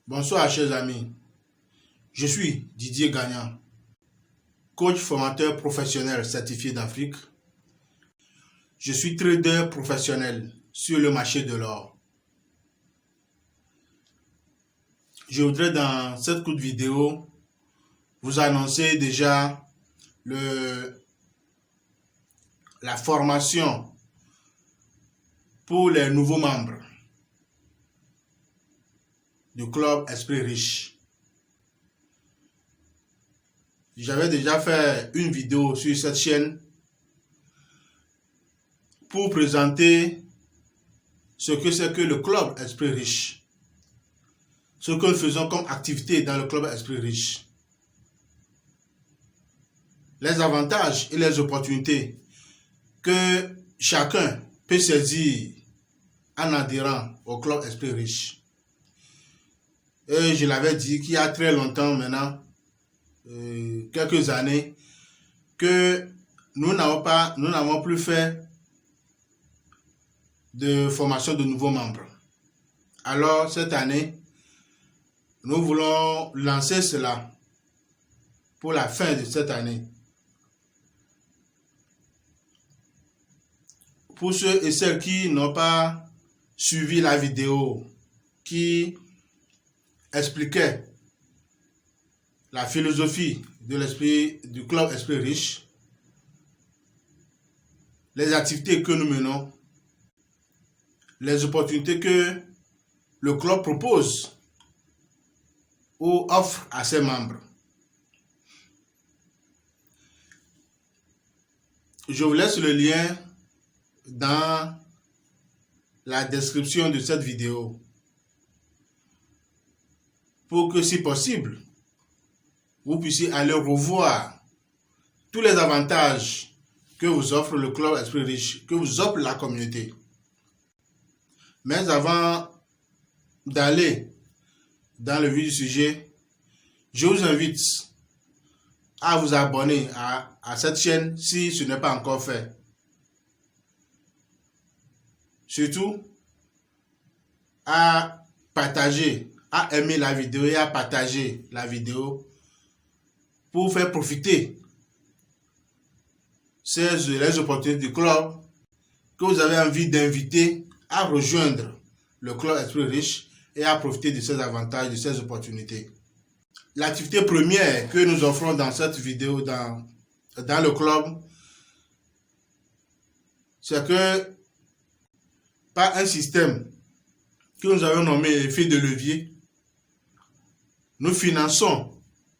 Bonsoir chers amis, je suis Didier Gagnant, coach formateur professionnel certifié d'Afrique. Je suis trader professionnel sur le marché de l'or. Je voudrais dans cette courte vidéo vous annoncer déjà la formation pour les nouveaux membres du club Esprit Riche. J'avais déjà fait une vidéo sur cette chaîne pour présenter ce que c'est que le club Esprit Riche, ce que nous faisons comme activité dans le club Esprit Riche, les avantages et les opportunités que chacun peut saisir en adhérant au club Esprit Riche. Et je l'avais dit qu'il y a très longtemps maintenant, quelques années, que nous n'avons plus fait de formation de nouveaux membres. Alors cette année, nous voulons lancer cela pour la fin de cette année. Pour ceux et celles qui n'ont pas suivi la vidéo qui expliquait la philosophie du club Esprit Riche, les activités que nous menons, les opportunités que le club propose ou offre à ses membres. Je vous laisse le lien dans la description de cette vidéo pour que, si possible, vous puissiez aller revoir tous les avantages que vous offre le club Esprit Riche, que vous offre la communauté. Mais avant d'aller dans le vif du sujet, je vous invite à vous abonner à cette chaîne si ce n'est pas encore fait. Surtout, à partager, à aimer la vidéo et à partager la vidéo pour faire profiter les opportunités du club que vous avez envie d'inviter à rejoindre le club Esprit Riche et à profiter de ces avantages, de ces opportunités. L'activité première que nous offrons dans cette vidéo, dans le club, c'est que par un système que nous avons nommé effet de levier, nous finançons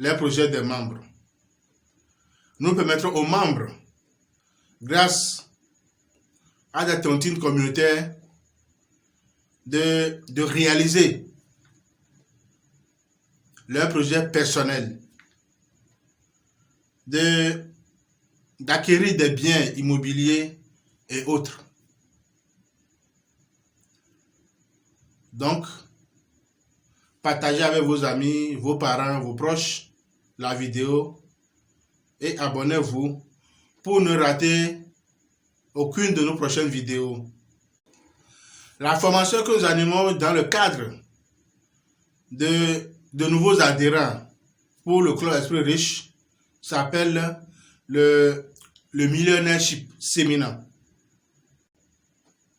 les projets des membres. Nous permettrons aux membres, grâce à des tontines communautaires, de réaliser leurs projets personnels, d'acquérir des biens immobiliers et autres. Donc, partagez avec vos amis, vos parents, vos proches la vidéo et abonnez-vous pour ne rater aucune de nos prochaines vidéos. La formation que nous animons dans le cadre de nouveaux adhérents pour le club Esprit Riche s'appelle le Millionnaireship Seminar.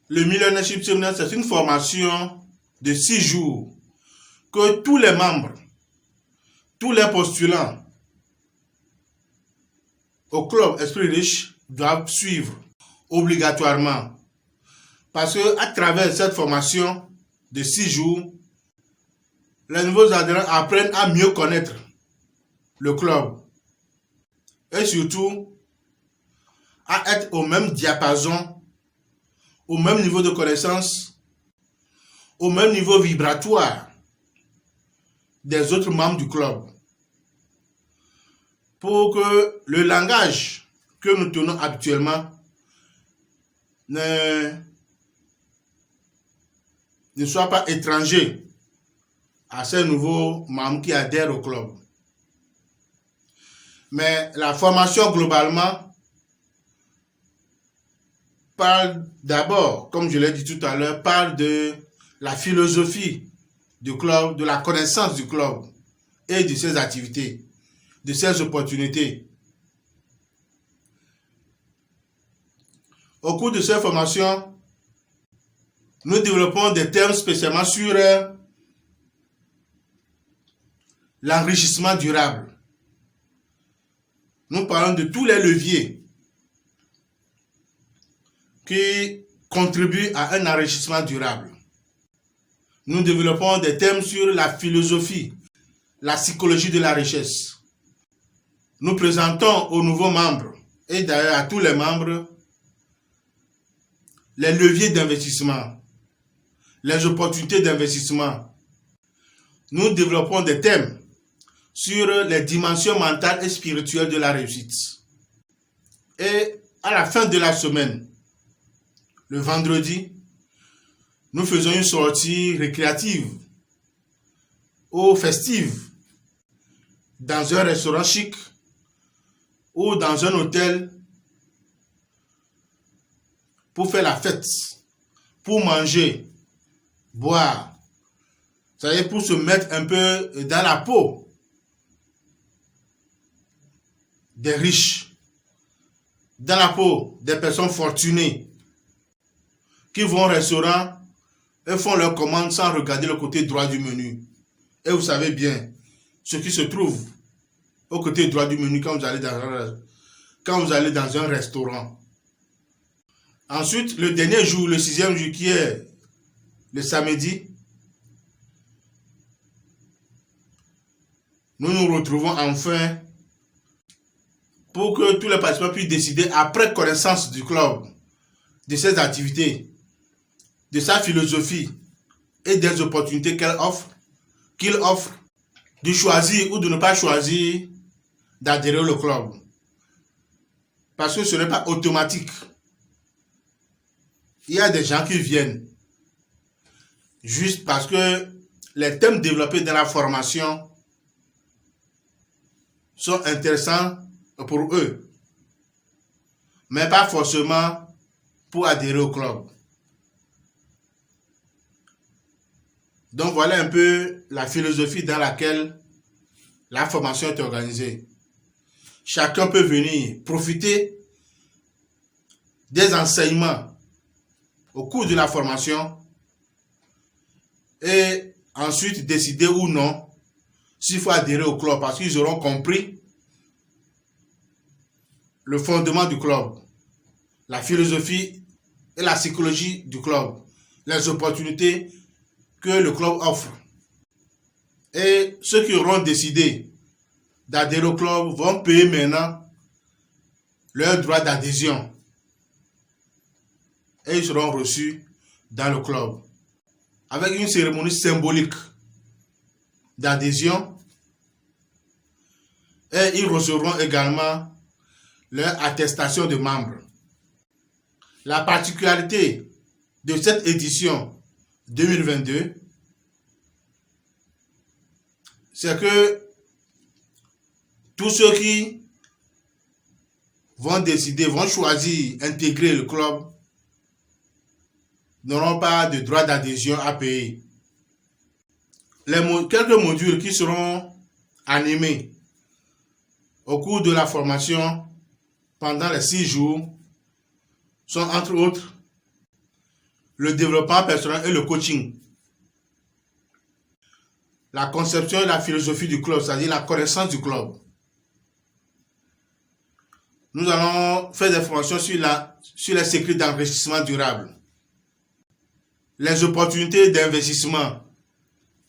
Le Millionnaireship Seminar, c'est une formation de 6 jours que tous les membres, tous les postulants au club Esprit Riche doivent suivre obligatoirement. Parce que à travers cette formation de 6 jours, les nouveaux adhérents apprennent à mieux connaître le club et surtout à être au même diapason, au même niveau de connaissance, au même niveau vibratoire des autres membres du club, pour que le langage que nous tenons habituellement ne soit pas étranger à ces nouveaux membres qui adhèrent au club. Mais la formation globalement parle d'abord, comme je l'ai dit tout à l'heure, parle de la philosophie du club, de la connaissance du club et de ses activités, de ses opportunités. Au cours de cette formation, nous développons des thèmes spécialement sur l'enrichissement durable. Nous parlons de tous les leviers qui contribuent à un enrichissement durable. Nous développons des thèmes sur la philosophie, la psychologie de la richesse. Nous présentons aux nouveaux membres et d'ailleurs à tous les membres les leviers d'investissement, les opportunités d'investissement. Nous développons des thèmes sur les dimensions mentales et spirituelles de la réussite. Et à la fin de la semaine, le vendredi, nous faisons une sortie récréative ou festive dans un restaurant chic ou dans un hôtel pour faire la fête, pour manger, boire, c'est-à-dire pour se mettre un peu dans la peau des riches, dans la peau des personnes fortunées qui vont au restaurant et font leur commande sans regarder le côté droit du menu. Et vous savez bien ce qui se trouve au côté droit du menu quand vous allez dans un restaurant. Ensuite, le dernier jour, le 6e jour qui est le samedi, nous nous retrouvons enfin pour que tous les participants puissent décider, après connaissance du club, de ses activités, de sa philosophie et des opportunités qu'il offre, de choisir ou de ne pas choisir d'adhérer au club. Parce que ce n'est pas automatique. Il y a des gens qui viennent juste parce que les thèmes développés dans la formation sont intéressants pour eux, mais pas forcément pour adhérer au club. Donc voilà un peu la philosophie dans laquelle la formation est organisée. Chacun peut venir profiter des enseignements au cours de la formation et ensuite décider ou non s'il faut adhérer au club parce qu'ils auront compris le fondement du club, la philosophie et la psychologie du club, les opportunités que le club offre. Et ceux qui auront décidé d'adhérer au club vont payer maintenant leur droit d'adhésion. Et ils seront reçus dans le club avec une cérémonie symbolique d'adhésion. Et ils recevront également leur attestation de membre. La particularité de cette édition 2022, c'est que tous ceux qui vont choisir d'intégrer le club n'auront pas de droit d'adhésion à payer. Quelques modules qui seront animés au cours de la formation pendant les 6 jours sont entre autres le développement personnel et le coaching, la conception et la philosophie du club, c'est-à-dire la connaissance du club. Nous allons faire des formations sur les secrets d'enrichissement durable, les opportunités d'investissement.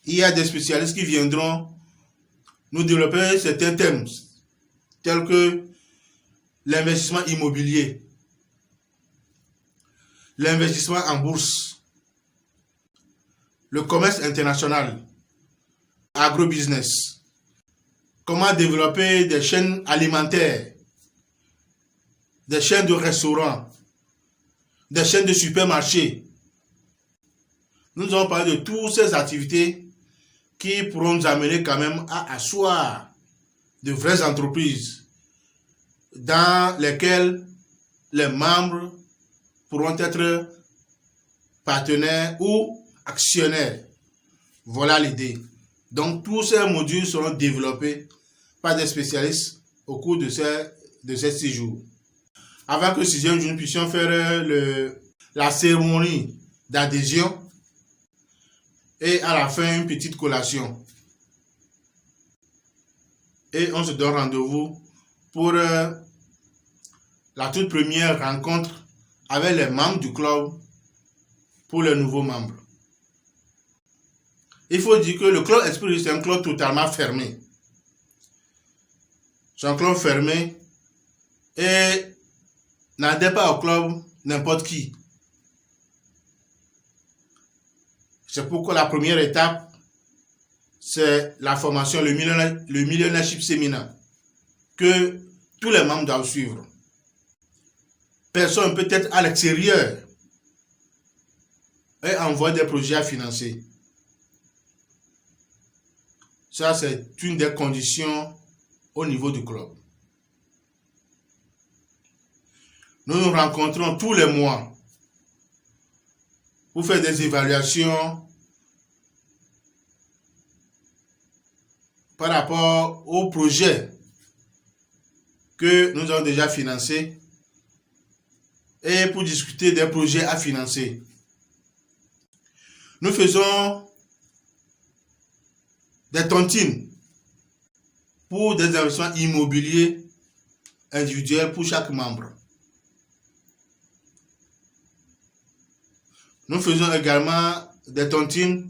Il y a des spécialistes qui viendront nous développer certains thèmes, tels que l'investissement immobilier, l'investissement en bourse, le commerce international, agrobusiness, comment développer des chaînes alimentaires, des chaînes de restaurants, des chaînes de supermarchés. Nous allons parler de toutes ces activités qui pourront nous amener quand même à asseoir de vraies entreprises dans lesquelles les membres pourront être partenaires ou actionnaires Voilà l'idée. Donc, tous ces modules seront développés par des spécialistes au cours de ces 6 jours. Avant que le 6e jour, nous puissions faire la cérémonie d'adhésion et à la fin, une petite collation. Et on se donne rendez-vous pour la toute première rencontre avec les membres du club pour les nouveaux membres. Il faut dire que le club Esprit Riche, c'est un club totalement fermé. C'est un club fermé et n'adhère pas au club n'importe qui. C'est pourquoi la première étape, c'est la formation, le Millionnaireship Seminar, que tous les membres doivent suivre. Personne peut être à l'extérieur et envoyer des projets à financer. Ça, c'est une des conditions au niveau du club. Nous nous rencontrons tous les mois pour faire des évaluations par rapport aux projets que nous avons déjà financés et pour discuter des projets à financer. Nous faisons des tontines pour des investissements immobiliers individuels pour chaque membre. Nous faisons également des tontines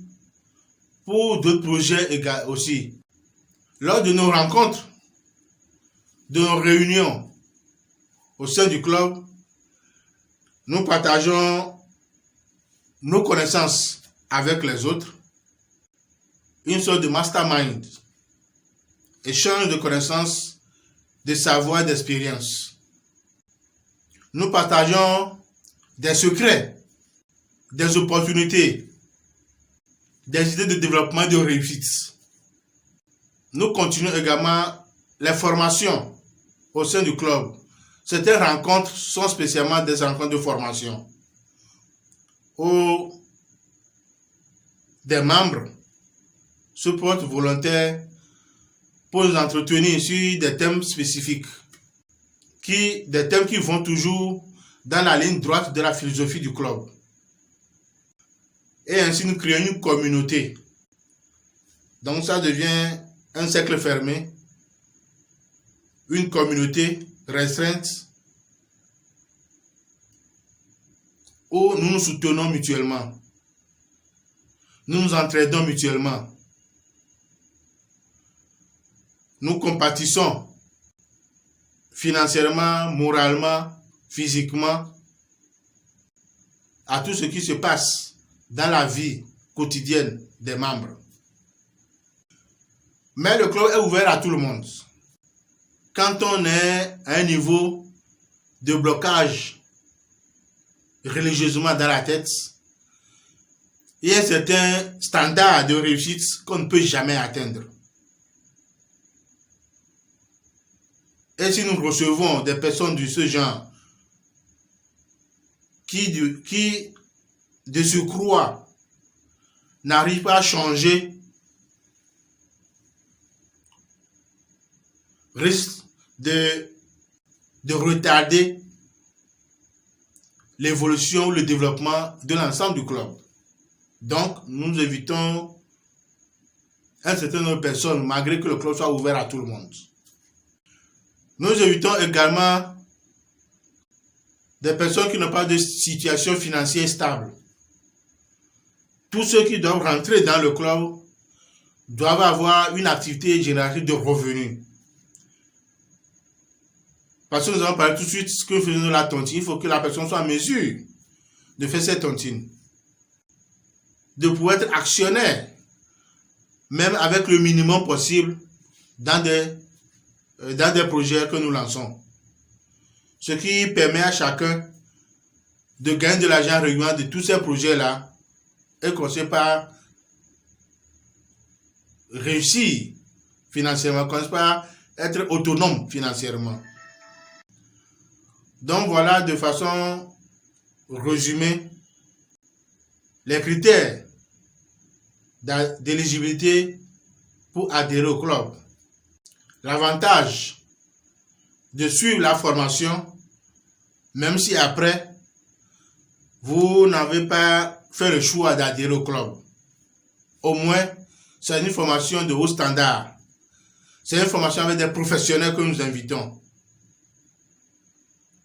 pour d'autres projets aussi. Lors de nos rencontres, de nos réunions au sein du club, nous partageons nos connaissances avec les autres, une sorte de mastermind, échange de connaissances, de savoir, d'expérience. Nous partageons des secrets, des opportunités, des idées de développement de réussite. Nous continuons également les formations au sein du club. Certaines rencontres sont spécialement des rencontres de formation où des membres se portent volontaires pour nous entretenir sur des thèmes spécifiques, des thèmes qui vont toujours dans la ligne droite de la philosophie du club. Et ainsi nous créons une communauté. Donc ça devient un cercle fermé, une communauté restreinte où nous nous soutenons mutuellement, nous nous entraidons mutuellement, nous compatissons financièrement, moralement, physiquement à tout ce qui se passe dans la vie quotidienne des membres. Mais le club est ouvert à tout le monde. Quand on est à un niveau de blocage religieusement dans la tête, il y a un certain standard de réussite qu'on ne peut jamais atteindre. Et si nous recevons des personnes de ce genre qui de surcroît n'arrivent pas à changer, risque de retarder l'évolution ou le développement de l'ensemble du club. Donc, nous évitons un certain nombre de personnes, malgré que le club soit ouvert à tout le monde. Nous évitons également des personnes qui n'ont pas de situation financière stable. Tous ceux qui doivent rentrer dans le club doivent avoir une activité génératrice de revenus. Parce que nous allons parler tout de suite de ce que nous faisons de la tontine. Il faut que la personne soit en mesure de faire cette tontine, de pouvoir être actionnaire, même avec le minimum possible dans des projets que nous lançons. Ce qui permet à chacun de gagner de l'argent régulièrement de tous ces projets-là et commencer par réussir financièrement, commencer par être autonome financièrement. Donc voilà de façon résumée les critères d'éligibilité pour adhérer au club. L'avantage de suivre la formation, même si après, vous n'avez pas fait le choix d'adhérer au club. Au moins, c'est une formation de haut standard. C'est une formation avec des professionnels que nous invitons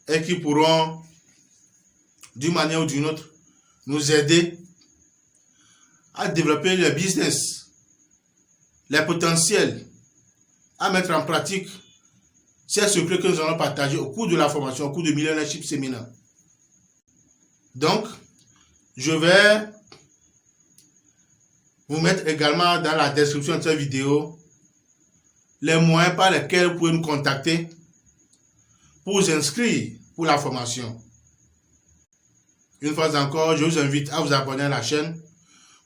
et qui pourront, d'une manière ou d'une autre, nous aider à développer le business, les potentiels, à mettre en pratique ces secrets que nous allons partager au cours de la formation, au cours du Millionaireship Seminar. Donc, je vais vous mettre également dans la description de cette vidéo les moyens par lesquels vous pouvez nous contacter pour vous inscrire pour la formation. Une fois encore, je vous invite à vous abonner à la chaîne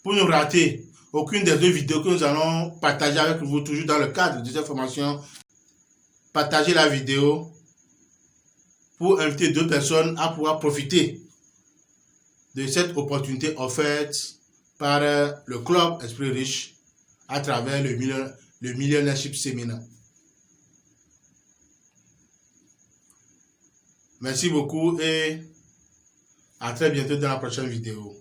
pour ne rater aucune des 2 vidéos que nous allons partager avec vous, toujours dans le cadre de cette formation. Partagez la vidéo pour inviter 2 personnes à pouvoir profiter de cette opportunité offerte par le Club Esprit Riche à travers le Millionaireship Seminar. Merci beaucoup et à très bientôt dans la prochaine vidéo.